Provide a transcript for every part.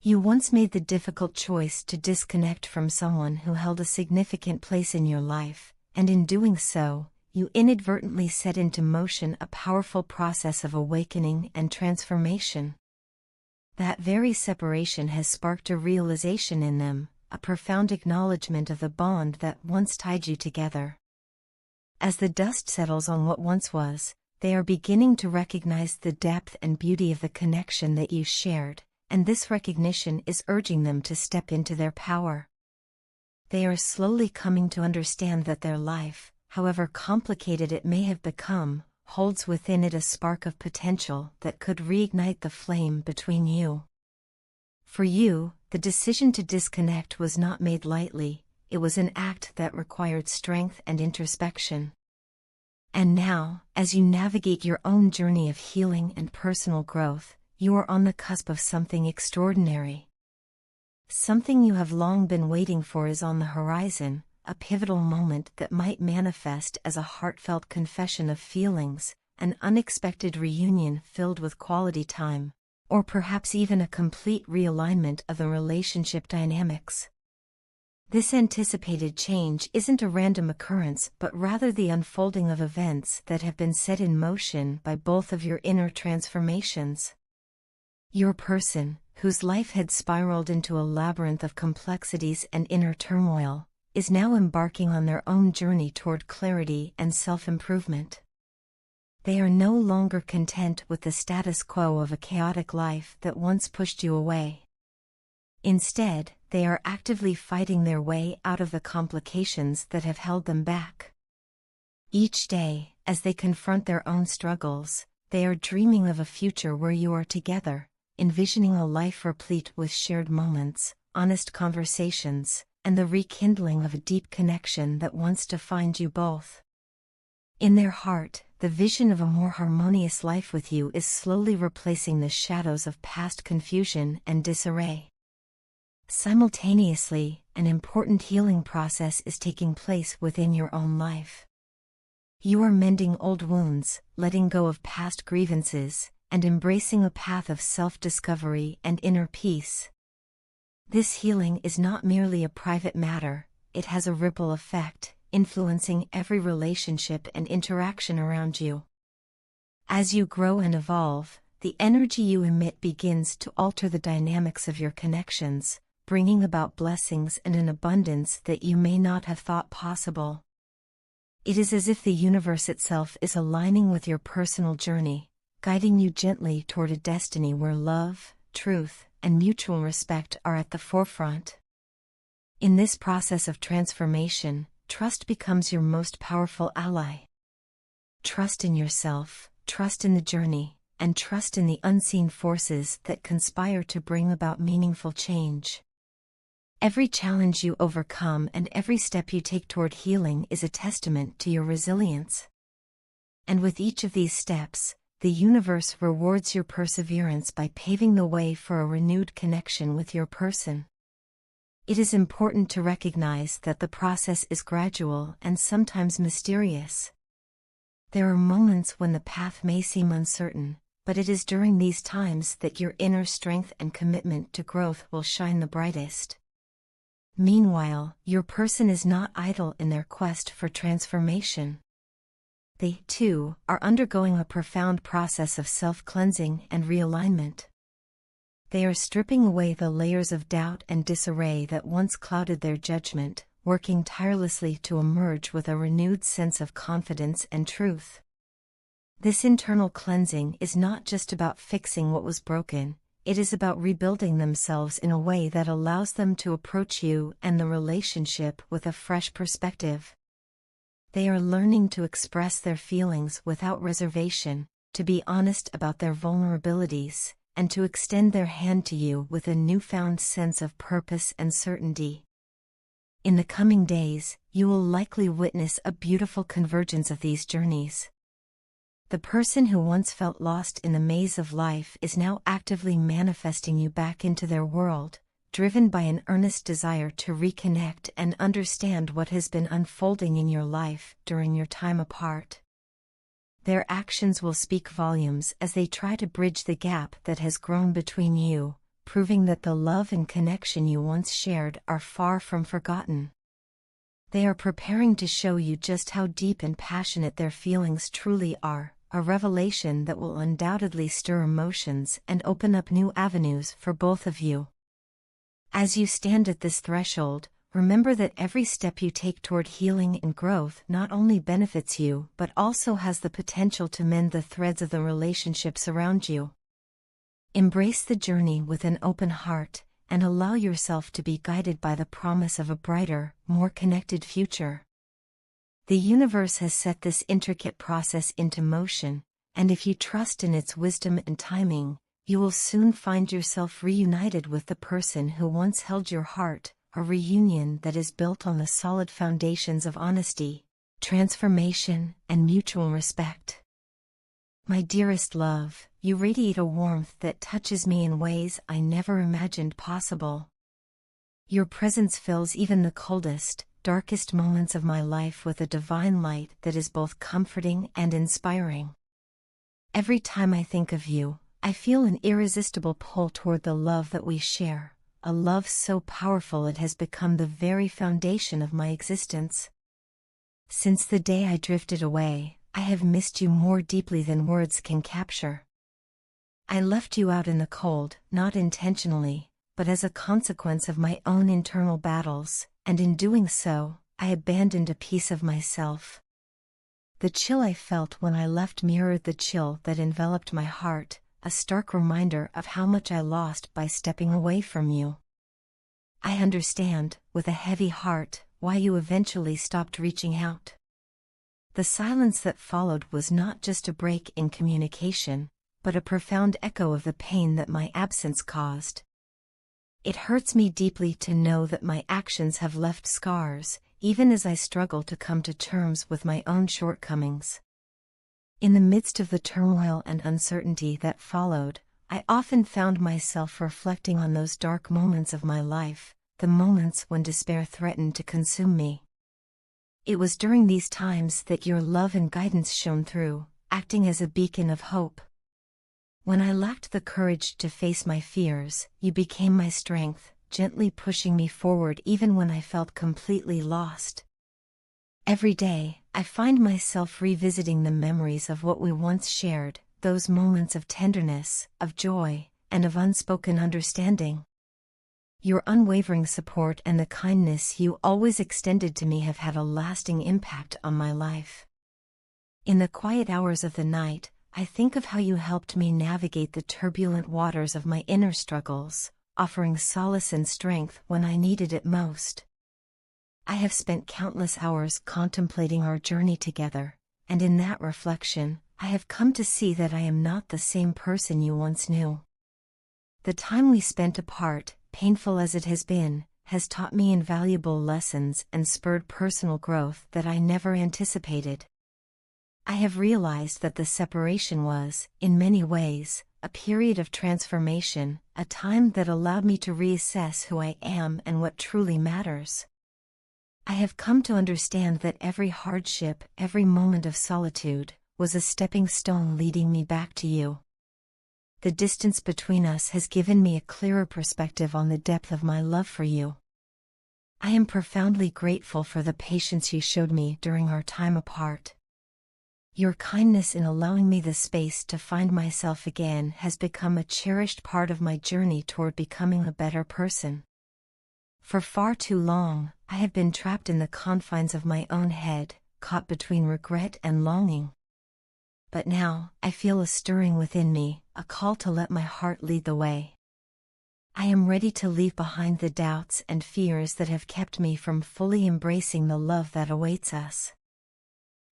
You once made the difficult choice to disconnect from someone who held a significant place in your life, and in doing so, you inadvertently set into motion a powerful process of awakening and transformation. That very separation has sparked a realization in them, a profound acknowledgement of the bond that once tied you together. As the dust settles on what once was, they are beginning to recognize the depth and beauty of the connection that you shared, and this recognition is urging them to step into their power. They are slowly coming to understand that their life, however complicated it may have become, holds within it a spark of potential that could reignite the flame between you. For you, the decision to disconnect was not made lightly, it was an act that required strength and introspection. And now, as you navigate your own journey of healing and personal growth, you are on the cusp of something extraordinary. Something you have long been waiting for is on the horizon, a pivotal moment that might manifest as a heartfelt confession of feelings, an unexpected reunion filled with quality time, or perhaps even a complete realignment of the relationship dynamics. This anticipated change isn't a random occurrence but rather the unfolding of events that have been set in motion by both of your inner transformations. Your person, whose life had spiraled into a labyrinth of complexities and inner turmoil, is now embarking on their own journey toward clarity and self-improvement. They are no longer content with the status quo of a chaotic life that once pushed you away. Instead, they are actively fighting their way out of the complications that have held them back. Each day, as they confront their own struggles, they are dreaming of a future where you are together, envisioning a life replete with shared moments, honest conversations, and the rekindling of a deep connection that once defined you both. In their heart, the vision of a more harmonious life with you is slowly replacing the shadows of past confusion and disarray. Simultaneously, an important healing process is taking place within your own life. You are mending old wounds, letting go of past grievances, and embracing a path of self-discovery and inner peace. This healing is not merely a private matter, it has a ripple effect, influencing every relationship and interaction around you. As you grow and evolve, the energy you emit begins to alter the dynamics of your connections, bringing about blessings and an abundance that you may not have thought possible. It is as if the universe itself is aligning with your personal journey, guiding you gently toward a destiny where love, truth, and mutual respect are at the forefront. In this process of transformation, trust becomes your most powerful ally. Trust in yourself, trust in the journey, and trust in the unseen forces that conspire to bring about meaningful change. Every challenge you overcome and every step you take toward healing is a testament to your resilience. And with each of these steps, the universe rewards your perseverance by paving the way for a renewed connection with your person. It is important to recognize that the process is gradual and sometimes mysterious. There are moments when the path may seem uncertain, but it is during these times that your inner strength and commitment to growth will shine the brightest. Meanwhile, your person is not idle in their quest for transformation. They, too, are undergoing a profound process of self-cleansing and realignment. They are stripping away the layers of doubt and disarray that once clouded their judgment, working tirelessly to emerge with a renewed sense of confidence and truth. This internal cleansing is not just about fixing what was broken, it is about rebuilding themselves in a way that allows them to approach you and the relationship with a fresh perspective. They are learning to express their feelings without reservation, to be honest about their vulnerabilities, and to extend their hand to you with a newfound sense of purpose and certainty. In the coming days, you will likely witness a beautiful convergence of these journeys. The person who once felt lost in the maze of life is now actively manifesting you back into their world, driven by an earnest desire to reconnect and understand what has been unfolding in your life during your time apart. Their actions will speak volumes as they try to bridge the gap that has grown between you, proving that the love and connection you once shared are far from forgotten. They are preparing to show you just how deep and passionate their feelings truly are, a revelation that will undoubtedly stir emotions and open up new avenues for both of you. As you stand at this threshold, remember that every step you take toward healing and growth not only benefits you but also has the potential to mend the threads of the relationships around you. Embrace the journey with an open heart, and allow yourself to be guided by the promise of a brighter, more connected future. The universe has set this intricate process into motion, and if you trust in its wisdom and timing, you will soon find yourself reunited with the person who once held your heart, a reunion that is built on the solid foundations of honesty, transformation, and mutual respect. My dearest love, you radiate a warmth that touches me in ways I never imagined possible. Your presence fills even the coldest, darkest moments of my life with a divine light that is both comforting and inspiring. Every time I think of you, I feel an irresistible pull toward the love that we share, a love so powerful it has become the very foundation of my existence. Since the day I drifted away, I have missed you more deeply than words can capture. I left you out in the cold, not intentionally, but as a consequence of my own internal battles, and in doing so, I abandoned a piece of myself. The chill I felt when I left mirrored the chill that enveloped my heart, a stark reminder of how much I lost by stepping away from you. I understand, with a heavy heart, why you eventually stopped reaching out. The silence that followed was not just a break in communication, but a profound echo of the pain that my absence caused. It hurts me deeply to know that my actions have left scars, even as I struggle to come to terms with my own shortcomings. In the midst of the turmoil and uncertainty that followed, I often found myself reflecting on those dark moments of my life, the moments when despair threatened to consume me. It was during these times that your love and guidance shone through, acting as a beacon of hope. When I lacked the courage to face my fears, you became my strength, gently pushing me forward even when I felt completely lost. Every day, I find myself revisiting the memories of what we once shared, those moments of tenderness, of joy, and of unspoken understanding. Your unwavering support and the kindness you always extended to me have had a lasting impact on my life. In the quiet hours of the night, I think of how you helped me navigate the turbulent waters of my inner struggles, offering solace and strength when I needed it most. I have spent countless hours contemplating our journey together, and in that reflection, I have come to see that I am not the same person you once knew. The time we spent apart, painful as it has been, has taught me invaluable lessons and spurred personal growth that I never anticipated. I have realized that the separation was, in many ways, a period of transformation, a time that allowed me to reassess who I am and what truly matters. I have come to understand that every hardship, every moment of solitude, was a stepping stone leading me back to you. The distance between us has given me a clearer perspective on the depth of my love for you. I am profoundly grateful for the patience you showed me during our time apart. Your kindness in allowing me the space to find myself again has become a cherished part of my journey toward becoming a better person. For far too long, I have been trapped in the confines of my own head, caught between regret and longing. But now, I feel a stirring within me, a call to let my heart lead the way. I am ready to leave behind the doubts and fears that have kept me from fully embracing the love that awaits us.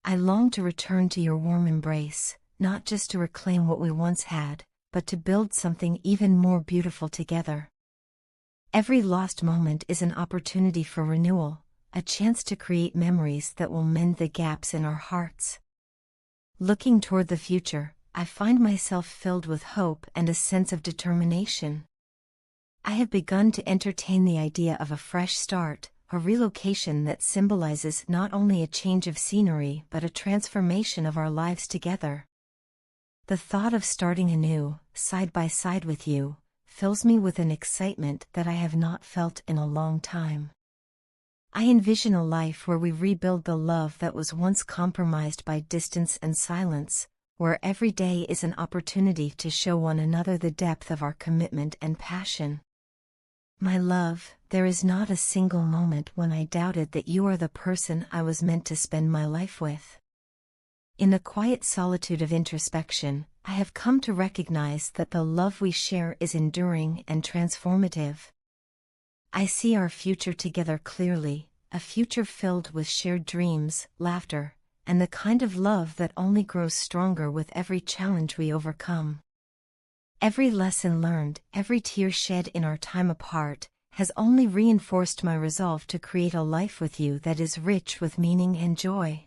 I long to return to your warm embrace, not just to reclaim what we once had, but to build something even more beautiful together. Every lost moment is an opportunity for renewal, a chance to create memories that will mend the gaps in our hearts. Looking toward the future, I find myself filled with hope and a sense of determination. I have begun to entertain the idea of a fresh start, a relocation that symbolizes not only a change of scenery but a transformation of our lives together. The thought of starting anew, side by side with you, fills me with an excitement that I have not felt in a long time. I envision a life where we rebuild the love that was once compromised by distance and silence, where every day is an opportunity to show one another the depth of our commitment and passion. My love, there is not a single moment when I doubted that you are the person I was meant to spend my life with. In the quiet solitude of introspection, I have come to recognize that the love we share is enduring and transformative. I see our future together clearly, a future filled with shared dreams, laughter, and the kind of love that only grows stronger with every challenge we overcome. Every lesson learned, every tear shed in our time apart, has only reinforced my resolve to create a life with you that is rich with meaning and joy.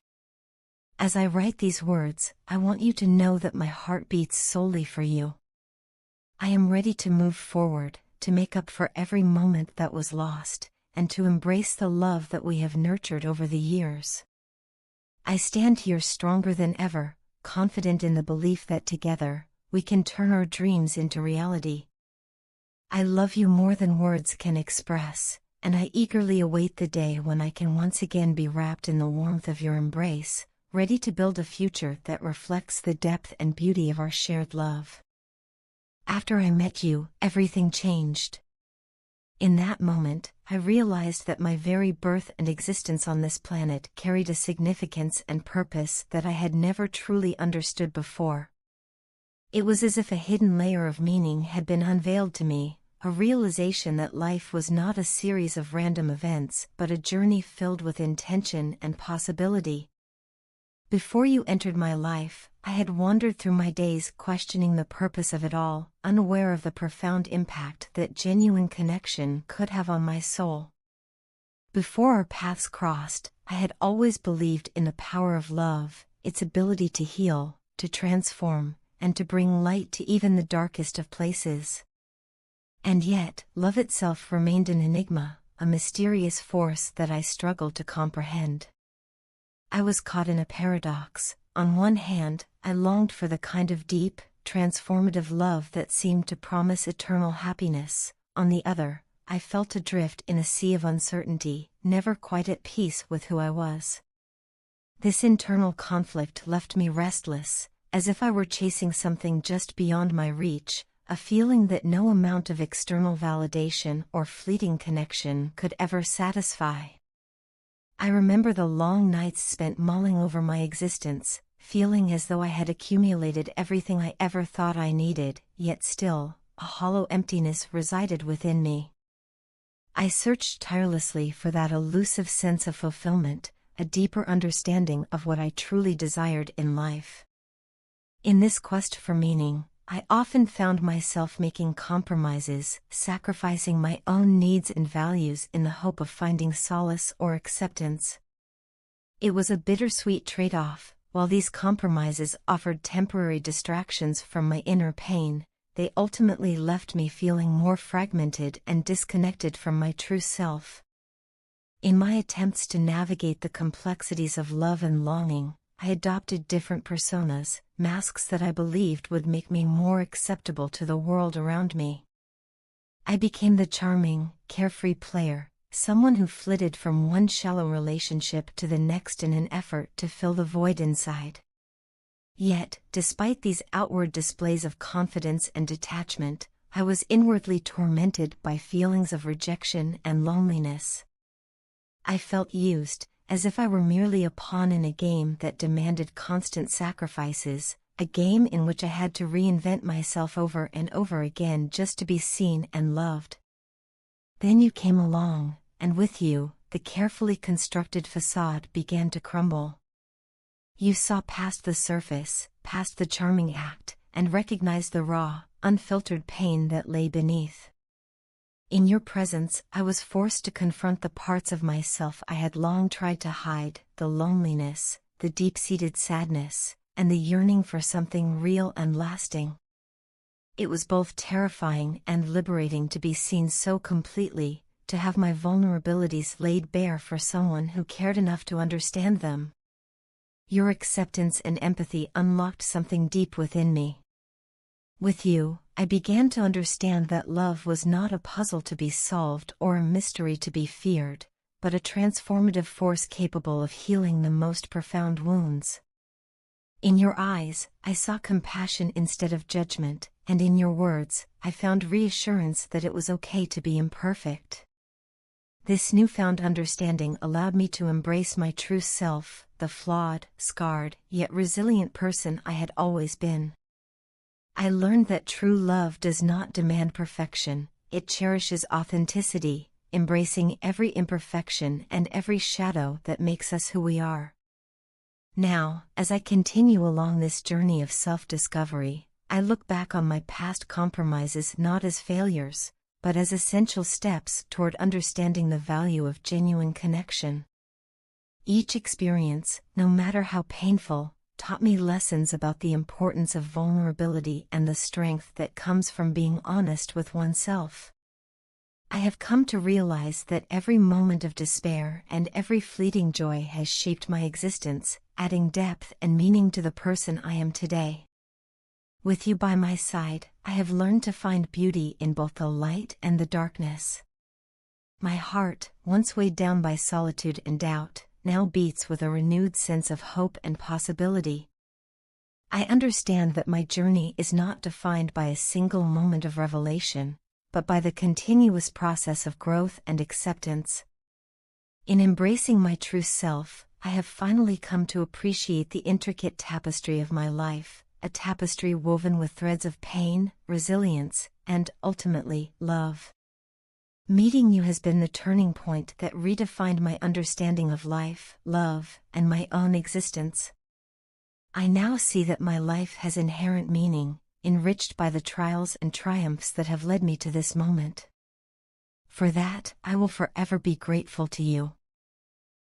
As I write these words, I want you to know that my heart beats solely for you. I am ready to move forward, to make up for every moment that was lost, and to embrace the love that we have nurtured over the years. I stand here stronger than ever, confident in the belief that together, we can turn our dreams into reality. I love you more than words can express, and I eagerly await the day when I can once again be wrapped in the warmth of your embrace, ready to build a future that reflects the depth and beauty of our shared love. After I met you, everything changed. In that moment, I realized that my very birth and existence on this planet carried a significance and purpose that I had never truly understood before. It was as if a hidden layer of meaning had been unveiled to me, a realization that life was not a series of random events but a journey filled with intention and possibility. Before you entered my life, I had wandered through my days questioning the purpose of it all, unaware of the profound impact that genuine connection could have on my soul. Before our paths crossed, I had always believed in the power of love, its ability to heal, to transform, and to bring light to even the darkest of places. And yet, love itself remained an enigma, a mysterious force that I struggled to comprehend. I was caught in a paradox. On one hand, I longed for the kind of deep, transformative love that seemed to promise eternal happiness. On the other, I felt adrift in a sea of uncertainty, never quite at peace with who I was. This internal conflict left me restless, as if I were chasing something just beyond my reach, a feeling that no amount of external validation or fleeting connection could ever satisfy. I remember the long nights spent mulling over my existence, feeling as though I had accumulated everything I ever thought I needed, yet still, a hollow emptiness resided within me. I searched tirelessly for that elusive sense of fulfillment, a deeper understanding of what I truly desired in life. In this quest for meaning, I often found myself making compromises, sacrificing my own needs and values in the hope of finding solace or acceptance. It was a bittersweet trade-off. While these compromises offered temporary distractions from my inner pain, they ultimately left me feeling more fragmented and disconnected from my true self. In my attempts to navigate the complexities of love and longing, I adopted different personas, masks that I believed would make me more acceptable to the world around me. I became the charming, carefree player, someone who flitted from one shallow relationship to the next in an effort to fill the void inside. Yet, despite these outward displays of confidence and detachment, I was inwardly tormented by feelings of rejection and loneliness. I felt used, as if I were merely a pawn in a game that demanded constant sacrifices, a game in which I had to reinvent myself over and over again just to be seen and loved. Then you came along, and with you, the carefully constructed facade began to crumble. You saw past the surface, past the charming act, and recognized the raw, unfiltered pain that lay beneath. In your presence, I was forced to confront the parts of myself I had long tried to hide, the loneliness, the deep-seated sadness, and the yearning for something real and lasting. It was both terrifying and liberating to be seen so completely, to have my vulnerabilities laid bare for someone who cared enough to understand them. Your acceptance and empathy unlocked something deep within me. With you, I began to understand that love was not a puzzle to be solved or a mystery to be feared, but a transformative force capable of healing the most profound wounds. In your eyes, I saw compassion instead of judgment, and in your words, I found reassurance that it was okay to be imperfect. This newfound understanding allowed me to embrace my true self, the flawed, scarred, yet resilient person I had always been. I learned that true love does not demand perfection, it cherishes authenticity, embracing every imperfection and every shadow that makes us who we are. Now, as I continue along this journey of self-discovery, I look back on my past compromises not as failures, but as essential steps toward understanding the value of genuine connection. Each experience, no matter how painful, taught me lessons about the importance of vulnerability and the strength that comes from being honest with oneself. I have come to realize that every moment of despair and every fleeting joy has shaped my existence, adding depth and meaning to the person I am today. With you by my side, I have learned to find beauty in both the light and the darkness. My heart, once weighed down by solitude and doubt, now beats with a renewed sense of hope and possibility. I understand that my journey is not defined by a single moment of revelation, but by the continuous process of growth and acceptance. In embracing my true self, I have finally come to appreciate the intricate tapestry of my life, a tapestry woven with threads of pain, resilience, and, ultimately, love. Meeting you has been the turning point that redefined my understanding of life, love, and my own existence. I now see that my life has inherent meaning, enriched by the trials and triumphs that have led me to this moment. For that, I will forever be grateful to you.